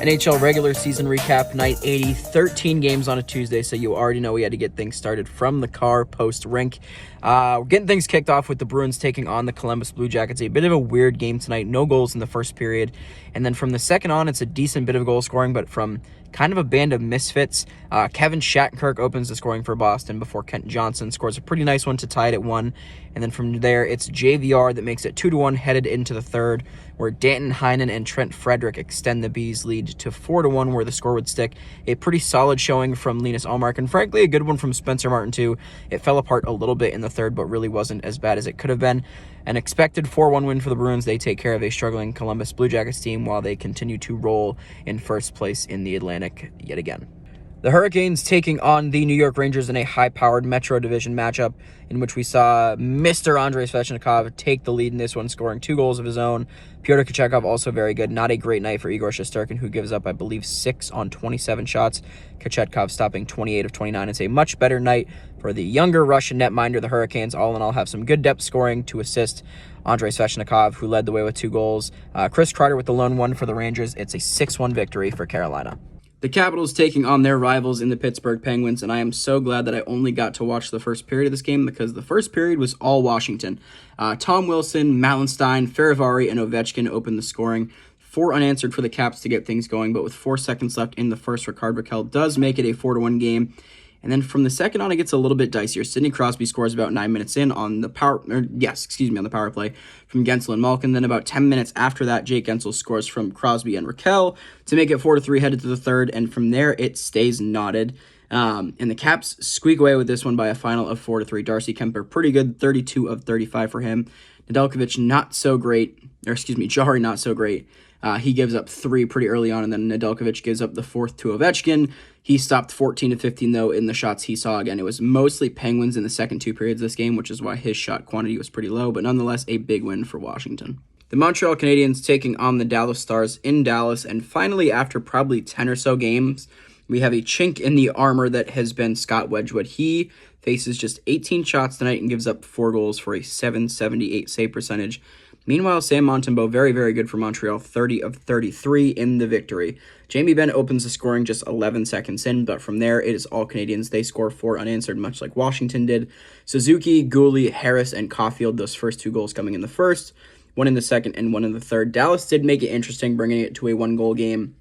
NHL regular season recap, night 80, 13 games on a Tuesday, so you already know we had to get things started from the car post-rink. We're getting things kicked off with the Bruins taking on the Columbus Blue Jackets. A bit of a weird game tonight, no goals in the first period, and then from the second on, it's a decent bit of goal scoring, but from kind of a band of misfits. Kevin Shattenkirk opens the scoring for Boston before Kent Johnson scores a pretty nice one to tie it at 1, and then from there, it's JVR that makes it 2-1 headed into the third, where Danton Heinen and Trent Frederick extend the Bees' lead to 4-1, where the score would stick. A pretty solid showing from Linus Ullmark, and frankly, a good one from Spencer Martin, too. It fell apart a little bit in the third, but really wasn't as bad as it could have been. An expected 4-1 win for the Bruins. They take care of a struggling Columbus Blue Jackets team while they continue to roll in first place in the Atlantic yet again. The Hurricanes taking on the New York Rangers in a high-powered Metro Division matchup in which we saw Mr. Andrei Svechnikov take the lead in this one, scoring 2 goals of his own. Pyotr Kochetkov also very good. Not a great night for Igor Shesterkin, who gives up, I believe, 6 on 27 shots. Kochetkov stopping 28 of 29. It's a much better night for the younger Russian netminder. The Hurricanes, all in all, have some good depth scoring to assist Andrei Svechnikov, who led the way with 2 goals. Chris Kreider with the lone one for the Rangers. It's a 6-1 victory for Carolina. The Capitals taking on their rivals in the Pittsburgh Penguins, and I am so glad that I only got to watch the first period of this game because the first period was all Washington. Tom Wilson, Malenstein, Farivari, and Ovechkin opened the scoring. 4 unanswered for the Caps to get things going, but with 4 seconds left in the first, Rickard Rakell does make it a 4-1 game. And then from the second on, it gets a little bit dicier. Sidney Crosby scores about 9 minutes in on the power play from Gensel and Malkin. Then about 10 minutes after that, Jake Gensel scores from Crosby and Rakell to make it 4-3 headed to the third. And from there, it stays knotted. And the Caps squeak away with this one by a final of 4-3. Darcy Kemper, pretty good, 32 of 35 for him. Nedeljkovic, not so great. Jari, not so great. He gives up 3 pretty early on, and then Nedeljkovic gives up the 4th to Ovechkin. He stopped 14 of 15, though, in the shots he saw. Again, it was mostly Penguins in the second 2 periods of this game, which is why his shot quantity was pretty low, but nonetheless, a big win for Washington. The Montreal Canadiens taking on the Dallas Stars in Dallas, and finally, after probably 10 or so games, we have a chink in the armor that has been Scott Wedgwood. He faces just 18 shots tonight and gives up 4 goals for a .778 save percentage. Meanwhile, Sam Montembeault, very, very good for Montreal, 30 of 33 in the victory. Jamie Benn opens the scoring just 11 seconds in, but from there, it is all Canadians. They score 4 unanswered, much like Washington did. Suzuki, Gooley, Harris, and Caulfield, those first 2 goals coming in the first, 1 in the second, and 1 in the third. Dallas did make it interesting, bringing it to a 1-goal game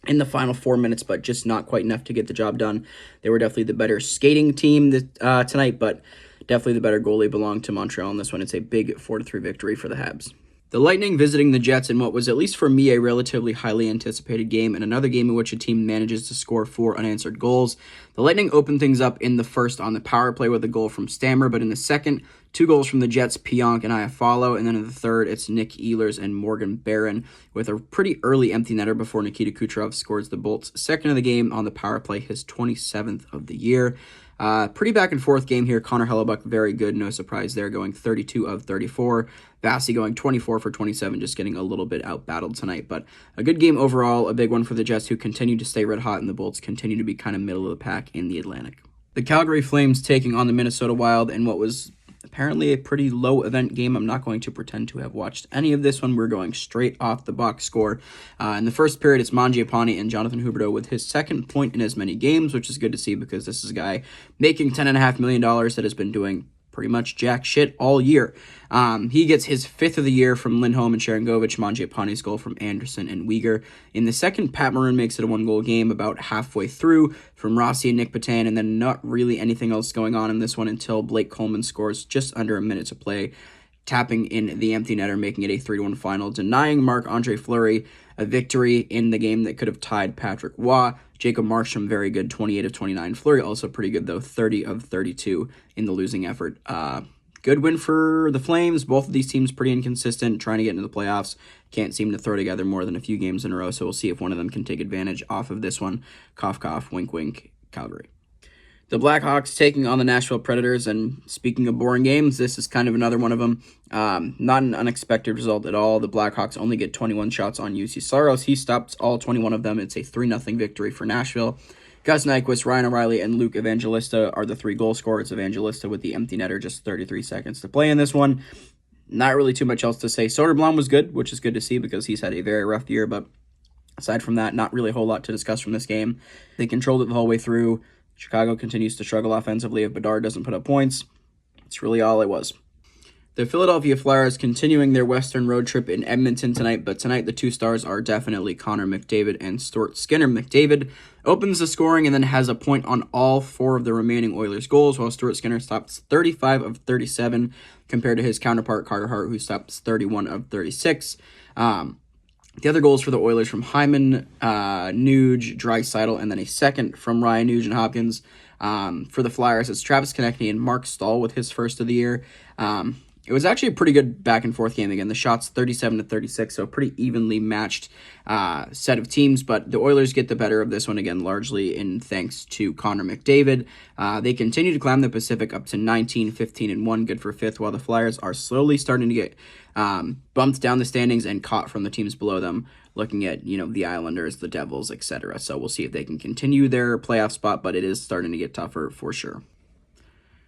in the final 4 minutes, but just not quite enough to get the job done. They were definitely the better skating team tonight, but definitely the better goalie belonged to Montreal in this one. It's a big 4-3 victory for the Habs. The Lightning visiting the Jets in what was, at least for me, a relatively highly anticipated game, and another game in which a team manages to score 4 unanswered goals. The Lightning opened things up in the first on the power play with a goal from Stammer, but in the second, 2 goals from the Jets, Pionk and Iafallo, and then in the third, it's Nick Ehlers and Morgan Barron with a pretty early empty netter before Nikita Kucherov scores the Bolts' second of the game on the power play, his 27th of the year. Pretty back and forth game here. Connor Hellebuck, very good. No surprise there, going 32 of 34. Vasi going 24 for 27, just getting a little bit out-battled tonight. But a good game overall, a big one for the Jets, who continue to stay red hot, and the Bolts continue to be kind of middle of the pack in the Atlantic. The Calgary Flames taking on the Minnesota Wild in what was apparently a pretty low-event game. I'm not going to pretend to have watched any of this one. We're going straight off the box score. In the first period, it's Mangiapane and Jonathan Huberdeau with his second point in as many games, which is good to see because this is a guy making $10.5 million that has been doing pretty much jack shit all year. He gets his 5th of the year from Lindholm and Sharangovich, Mangiapane's goal from Anderson and Uyghur. In the second, Pat Maroon makes it a 1-goal game about halfway through from Rossi and Nick Patan, and then not really anything else going on in this one until Blake Coleman scores just under a minute to play, tapping in the empty netter, making it a 3-1 final, denying Marc-Andre Fleury a victory in the game that could have tied Patrick Waugh. Jacob Markstrom, very good, 28 of 29. Fleury also pretty good, though, 30 of 32 in the losing effort. Good win for the Flames. Both of these teams pretty inconsistent, trying to get into the playoffs. Can't seem to throw together more than a few games in a row, so we'll see if one of them can take advantage off of this one. Cough, cough, wink, wink, Calgary. The Blackhawks taking on the Nashville Predators, and speaking of boring games, this is kind of another one of them. Not an unexpected result at all. The Blackhawks only get 21 shots on UC Saros. He stops all 21 of them. It's a 3-0 victory for Nashville. Gus Nyquist, Ryan O'Reilly, and Luke Evangelista are the 3 goal scorers. Evangelista with the empty netter, just 33 seconds to play in this one. Not really too much else to say. Soderblom was good, which is good to see because he's had a very rough year, but Aside from that, not really a whole lot to discuss from this game. They controlled it the whole way through. Chicago continues to struggle offensively if Bedard doesn't put up points. That's really all it was. The Philadelphia Flyers continuing their Western road trip in Edmonton tonight, but tonight the two stars are definitely Connor McDavid and Stuart Skinner. McDavid opens the scoring and then has a point on all 4 of the remaining Oilers goals, while Stuart Skinner stops 35 of 37 compared to his counterpart Carter Hart, who stops 31 of 36. The other goals for the Oilers from Hyman, Nuge, Draisaitl, and then a second from Ryan Nugent-Hopkins. For the Flyers, it's Travis Konechny and Mark Stahl with his first of the year. It was actually a pretty good back-and-forth game again. The shots 37 to 36, so a pretty evenly matched set of teams, but the Oilers get the better of this one again, largely in thanks to Connor McDavid. They continue to climb the Pacific up to 19, 15, and 1, good for 5th, while the Flyers are slowly starting to get bumped down the standings and caught from the teams below them, looking at, the Islanders, the Devils, etc. So we'll see if they can continue their playoff spot, but it is starting to get tougher for sure.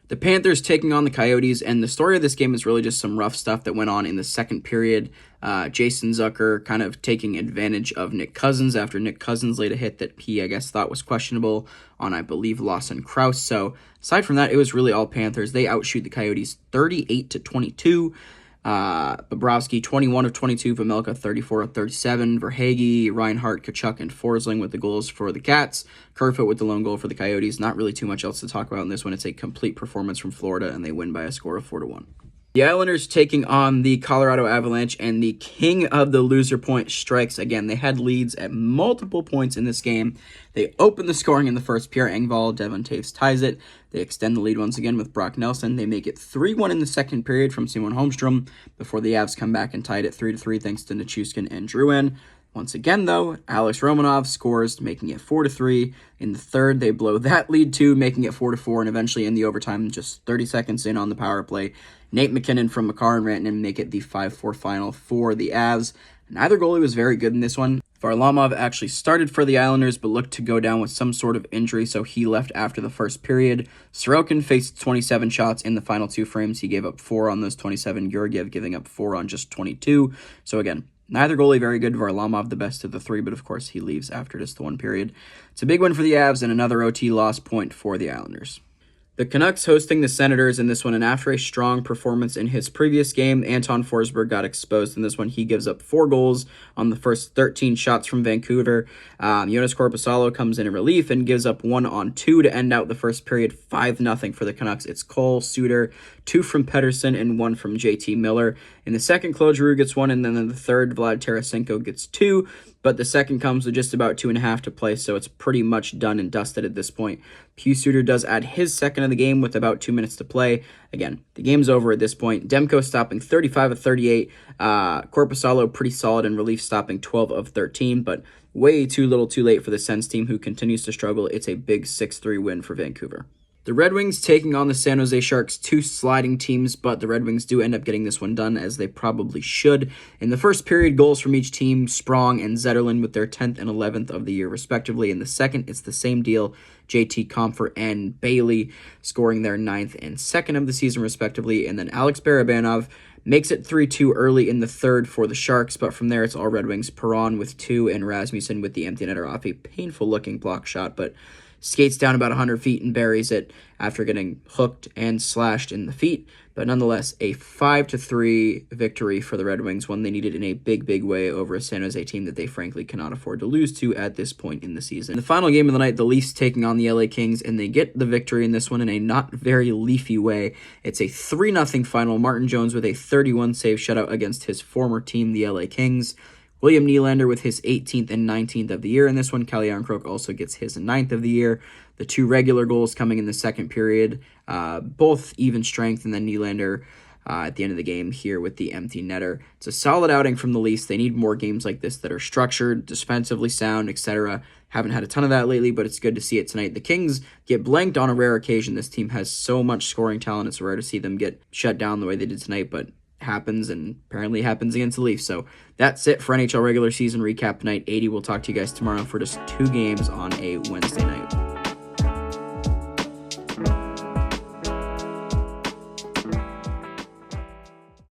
The Panthers taking on the Coyotes, and the story of this game is really just some rough stuff that went on in the second period. Jason Zucker kind of taking advantage of Nick Cousins after Nick Cousins laid a hit that he, I guess, thought was questionable on, I believe, Lawson Krause. So aside from that, it was really all Panthers. They outshoot the Coyotes 38 to 22. Bobrovsky 21 of 22, Vejmelka 34 of 37, Verhaeghe, Reinhart, Kachuk, and Forsling with the goals for the Cats. Kerfoot with the lone goal for the Coyotes. Not really too much else to talk about in this one. It's a complete performance from Florida, and they win by a score of 4-1. The Islanders taking on the Colorado Avalanche, and the king of the loser point strikes again. They had leads at multiple points in this game. They open the scoring in the first. Pierre Engvall, Devon Toews ties it. They extend the lead once again with Brock Nelson. They make it 3-1 in the second period from Simon Holmstrom before the Avs come back and tied it 3-3 thanks to Nichushkin and Drouin. Once again, though, Alex Romanov scores, making it 4-3. In the third, they blow that lead too, making it 4-4, and eventually in the overtime, just 30 seconds in on the power play, Nate McKinnon from McCarr and Rantanen make it the 5-4 final for the Avs. Neither goalie was very good in this one. Varlamov actually started for the Islanders, but looked to go down with some sort of injury, so he left after the first period. Sorokin faced 27 shots in the final 2 frames. He gave up 4 on those 27. Georgiev giving up 4 on just 22. So again, neither goalie very good. Varlamov the best of the 3, but of course he leaves after just the 1 period. It's a big win for the Avs and another OT loss point for the Islanders. The Canucks hosting the Senators in this one, and after a strong performance in his previous game, Anton Forsberg got exposed in this one. He gives up 4 goals on the first 13 shots from Vancouver. Jonas Korpisalo comes in relief and gives up 1 on 2 to end out the first period, 5-0 for the Canucks. It's Cole, Suter, 2 from Pettersson, and 1 from JT Miller. In the second, Claude Giroux gets 1, and then in the third, Vlad Tarasenko gets 2. But the second comes with just about 2.5 to play, so it's pretty much done and dusted at this point. Pius Suter does add his second of the game with about 2 minutes to play. Again, the game's over at this point. Demko stopping 35 of 38. Korpisalo pretty solid in relief, stopping 12 of 13, but way too little too late for the Sens team, who continues to struggle. It's a big 6-3 win for Vancouver. The Red Wings taking on the San Jose Sharks, 2 sliding teams, but the Red Wings do end up getting this one done, as they probably should. In the first period, goals from each team, Sprong and Zetterlund with their 10th and 11th of the year, respectively. In the second, it's the same deal, JT Compher and Bailey scoring their 9th and 2nd of the season, respectively. And then Alex Barabanov makes it 3-2 early in the third for the Sharks, but from there, it's all Red Wings. Perron with 2 and Rasmussen with the empty netter off a painful-looking block shot, but skates down about 100 feet and buries it after getting hooked and slashed in the feet. But nonetheless, a 5-3 victory for the Red Wings, one they needed in a big, big way over a San Jose team that they frankly cannot afford to lose to at this point in the season. The final game of the night, the Leafs taking on the LA Kings, and they get the victory in this one in a not very Leafy way. It's a 3-0 final. Martin Jones with a 31-save shutout against his former team, the LA Kings. William Nylander with his 18th and 19th of the year in this one. Calle Jarnkrok also gets his 9th of the year. The 2 regular goals coming in the second period, both even strength, and then Nylander at the end of the game here with the empty netter. It's a solid outing from the Leafs. They need more games like this that are structured, defensively sound, etc. Haven't had a ton of that lately, but it's good to see it tonight. The Kings get blanked on a rare occasion. This team has so much scoring talent. It's rare to see them get shut down the way they did tonight, but happens, and apparently happens against the Leafs. So that's it for NHL regular season recap night 80. We'll talk to you guys tomorrow for just 2 games on a Wednesday night.